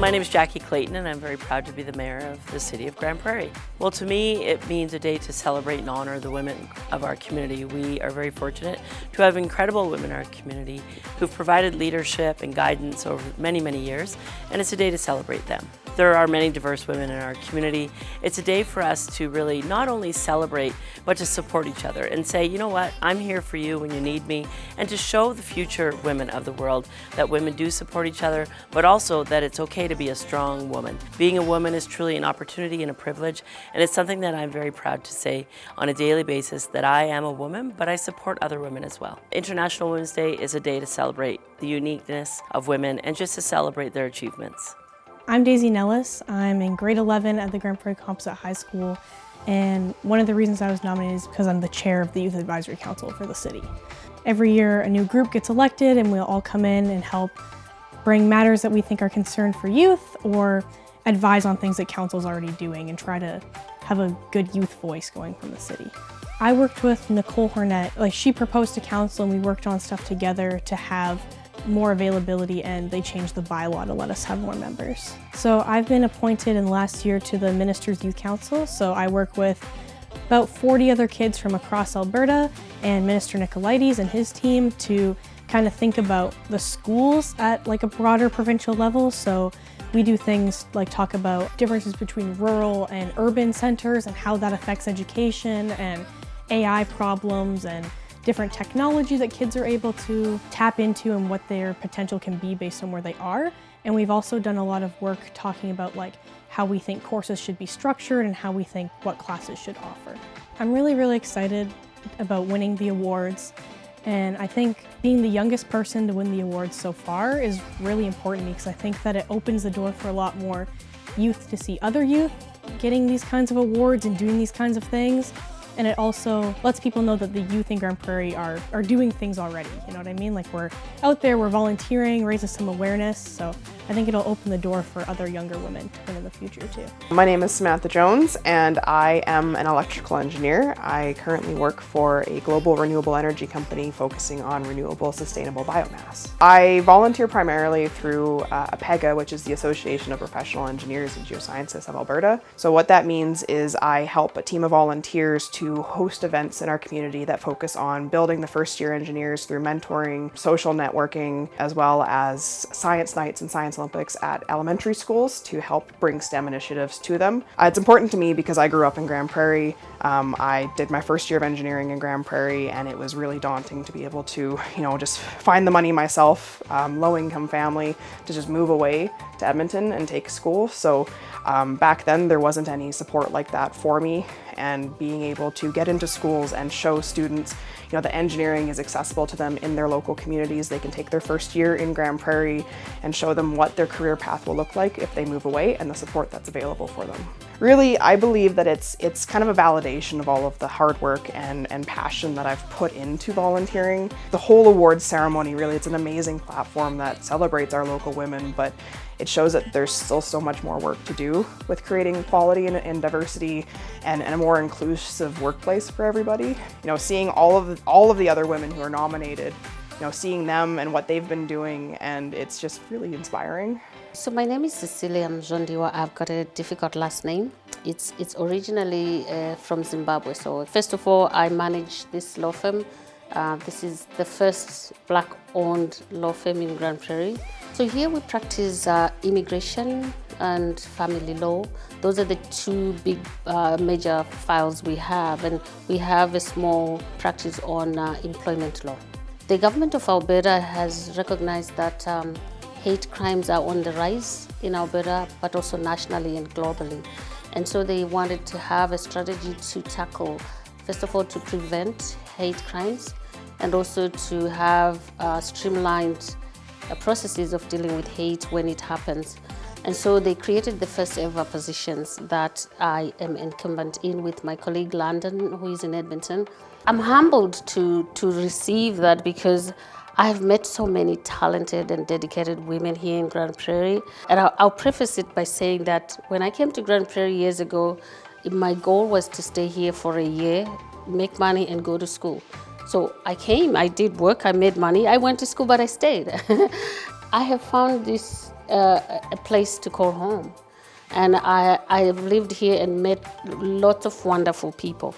My name is Jackie Clayton and I'm very proud to be the mayor of the city of Grande Prairie. Well, to me, it means a day to celebrate and honor the women of our community. We are very fortunate to have incredible women in our community who've provided leadership and guidance over many, many years, and it's a day to celebrate them. There are many diverse women in our community. It's a day for us to really not only celebrate, but to support each other and say, you know what, I'm here for you when you need me, and to show the future women of the world that women do support each other, but also that it's okay to be a strong woman. Being a woman is truly an opportunity and a privilege, and it's something that I'm very proud to say on a daily basis that I am a woman, but I support other women as well. International Women's Day is a day to celebrate the uniqueness of women and just to celebrate their achievements. I'm Daisy Nellis. I'm in grade 11 at the Grande Prairie Composite High School, and one of the reasons I was nominated is because I'm the chair of the Youth Advisory Council for the city. Every year a new group gets elected and we'll all come in and help bring matters that we think are concerned for youth or advise on things that council's already doing and try to have a good youth voice going from the city. I worked with Nicole Hornet. She proposed to council and we worked on stuff together to have more availability, and they changed the bylaw to let us have more members. So I've been appointed in the last year to the Minister's Youth Council, so I work with about 40 other kids from across Alberta and Minister Nicolaides and his team to kind of think about the schools at a broader provincial level. So we do things like talk about differences between rural and urban centers and how that affects education and AI problems and different technology that kids are able to tap into and what their potential can be based on where they are. And we've also done a lot of work talking about how we think courses should be structured and how we think what classes should offer. I'm really, really excited about winning the awards. And I think being the youngest person to win the awards so far is really important because I think that it opens the door for a lot more youth to see other youth getting these kinds of awards and doing these kinds of things. And it also lets people know that the youth in Grande Prairie are doing things already, you know what I mean? We're out there, we're volunteering, raises some awareness, so I think it'll open the door for other younger women to win in the future too. My name is Samantha Jones and I am an electrical engineer. I currently work for a global renewable energy company focusing on renewable sustainable biomass. I volunteer primarily through APEGA, which is the Association of Professional Engineers and Geoscientists of Alberta. So what that means is I help a team of volunteers to host events in our community that focus on building the first-year engineers through mentoring, social networking, as well as science nights and science Olympics at elementary schools to help bring STEM initiatives to them. It's important to me because I grew up in Grande Prairie. I did my first year of engineering in Grande Prairie and it was really daunting to be able to, just find the money myself, low-income family, to just move away to Edmonton and take school. So back then there wasn't any support like that for me, and being able to get into schools and show students that engineering is accessible to them in their local communities. They can take their first year in Grande Prairie and show them what their career path will look like if they move away and the support that's available for them. Really, I believe that it's kind of a validation of all of the hard work and passion that I've put into volunteering. The whole awards ceremony, really, it's an amazing platform that celebrates our local women, but it shows that there's still so much more work to do with creating equality and diversity and a more inclusive workplace for everybody. Seeing all of the other women who are nominated, seeing them and what they've been doing, and it's just really inspiring. So my name is Cecilia Mjondiwa. I've got a difficult last name. It's originally from Zimbabwe. So first of all, I manage this law firm. This is the first Black-owned law firm in Grande Prairie. So here we practice immigration and family law. Those are the two big major files we have, and we have a small practice on employment law. The government of Alberta has recognized that hate crimes are on the rise in Alberta, but also nationally and globally. And so they wanted to have a strategy to tackle, first of all, to prevent hate crimes, and also to have streamlined processes of dealing with hate when it happens. And so they created the first ever positions that I am incumbent in with my colleague Landon, who is in Edmonton. I'm humbled to receive that because I've met so many talented and dedicated women here in Grande Prairie. And I'll preface it by saying that when I came to Grande Prairie years ago, my goal was to stay here for a year, make money and go to school. So I came, I did work, I made money, I went to school, but I stayed. I have found this a place to call home. And I have lived here and met lots of wonderful people.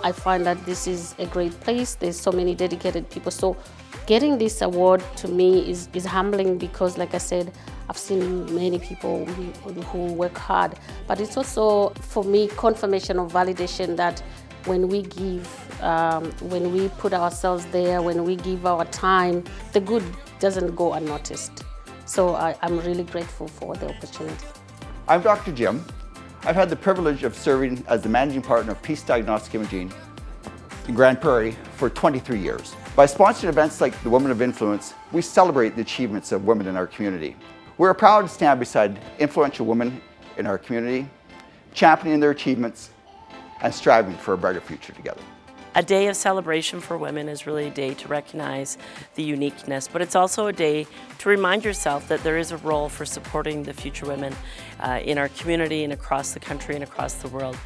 I find that this is a great place. There's so many dedicated people. So getting this award to me is humbling because, like I said, I've seen many people who work hard. But it's also, for me, confirmation of validation that when we give, when we put ourselves there, when we give our time, the good doesn't go unnoticed. So I'm really grateful for the opportunity. I'm Dr. Jim. I've had the privilege of serving as the managing partner of Peace Diagnostic Imaging in Grande Prairie for 23 years. By sponsoring events like the Women of Influence, we celebrate the achievements of women in our community. We're proud to stand beside influential women in our community, championing their achievements and striving for a brighter future together. A day of celebration for women is really a day to recognize the uniqueness, but it's also a day to remind yourself that there is a role for supporting the future women in our community and across the country and across the world.